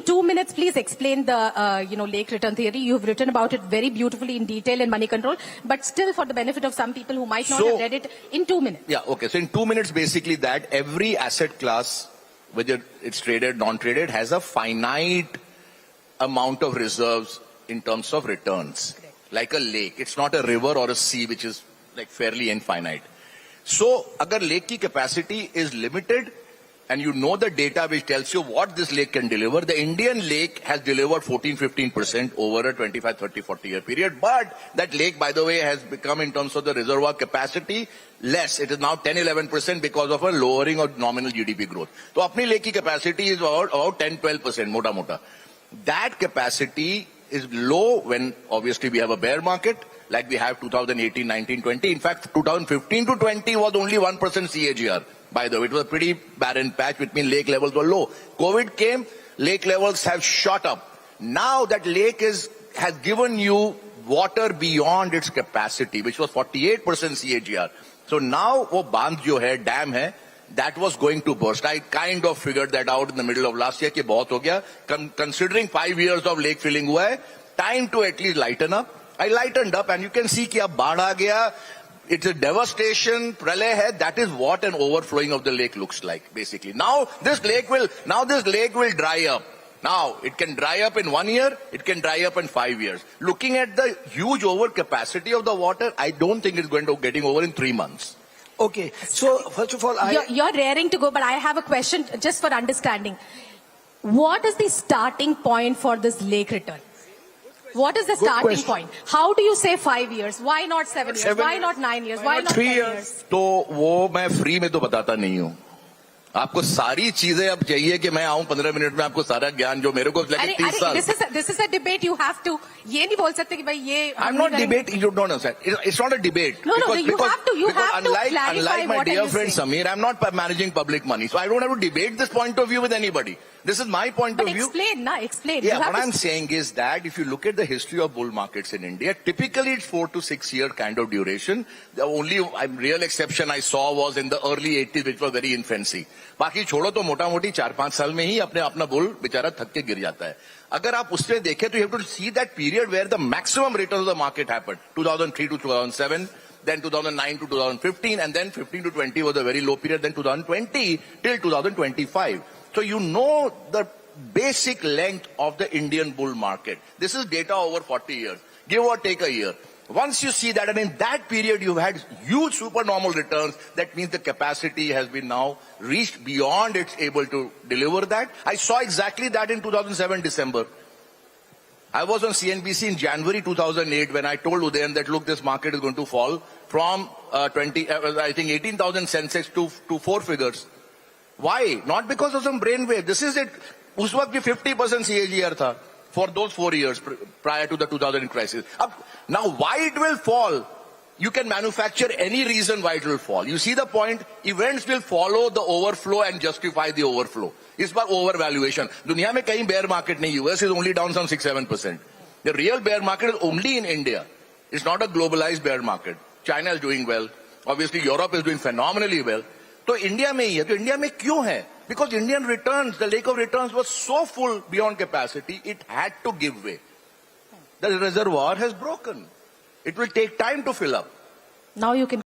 2 minutes, please explain the, lake return theory. You've written about it very beautifully in detail in Money Control, but still for the benefit of some people who might not have read it, in 2 minutes. Yeah, okay. So in 2 minutes, basically that every asset class, whether it's traded, non-traded, has a finite amount of reserves in terms of returns. Correct. Like a lake. It's not a river or a sea, which is like fairly infinite. So, agar lake ki capacity is limited, and you know the data which tells you what this lake can deliver, the Indian lake has delivered 14-15% over a 25, 30, 40 year period. But that lake, by the way, has become, in terms of the reservoir capacity, less. It is now 10-11% because of a lowering of nominal GDP growth. So, apni lake ki capacity is about 10-12%, mota mota. That capacity is low when obviously we have a bear market, like we have 2018, 19, 20. In fact, 2015 to 20 was only 1% CAGR. By the way, it was a pretty barren patch, which means lake levels were low. COVID came, lake levels have shot up. Now that lake has given you water beyond its capacity, which was 48% CAGR. So now, wo bandh jo hai, dam hai, that was going to burst. I kind of figured that out in the middle of last year, ki bahut ho gaya. Considering 5 years of lake filling hua hai, time to at least lighten up. I lightened up, and you can see ki ab baadh aa gaya. It's a devastation, pralay hai. That is what an overflowing of the lake looks like, basically. Now this lake will dry up. Now it can dry up in 1 year, it can dry up in 5 years. Looking at the huge overcapacity of the water, I don't think it's going to getting over in 3 months. Okay, so first of all, You're raring to go, but I have a question just for understanding. What is the starting point for this lake return? What is the starting point? How do you say 5 years? Why not 7 years? Why not 9 years? Why not 10 years? तो वो मैं free में तो बताता नहीं हूँ. आपको सारी चीजें अब चाहिए कि मैं आऊं 15 मिनट में आपको सारा ज्ञान जो मेरे को लगे 30 साल. This is a debate. You have to. ये नहीं बोल सकते कि भाई ये. I'm not debating. You don't understand. It's not a debate. No, you have to. You have to clarify unlike my dear friend Samir, I'm not managing public money, so I don't have to debate this point of view with anybody. This is my point of view. Explain. Yeah, what I'm saying is that if you look at the history of bull markets in India, typically it's 4 to 6 year kind of duration. The only real exception I saw was in the early 80s, which was very infancy. बाकी छोड़ो तो मोटा मोटी 4-5 साल में ही अपना bull बेचारा थक के गिर जाता है. अगर आप उसमें देखें तो you have to see that period where the maximum returns of the market happened. 2003 to 2007, then 2009 to 2015, and then 15 to 20 was a very low period, then 2020 till 2025. So you know the basic length of the Indian bull market. This is data over 40 years, give or take a year. Once you see that, and in that period you've had huge supernormal returns, that means the capacity has been now reached beyond it's able to deliver that. I saw exactly that in 2007 December. I was on CNBC in January 2008 when I told Udayan that, look, this market is going to fall from 18,000 Sensex to 4 figures. Why? Not because of some brainwave. This is it. उस वक्त भी 50% CAGR था for those 4 years prior to the 2000 crisis. Now, why it will fall? You can manufacture any reason why it will fall. You see the point? Events will follow the overflow and justify the overflow. इस बार overvaluation. दुनिया में कहीं bear market नहीं. US is only down some 6-7%. The real bear market is only in India. It's not a globalized bear market. China is doing well. Obviously, Europe is doing phenomenally well. तो India में ही है. तो India में क्यों है? Because Indian returns, the lake of returns was so full beyond capacity, it had to give way. The reservoir has broken. It will take time to fill up. Now you can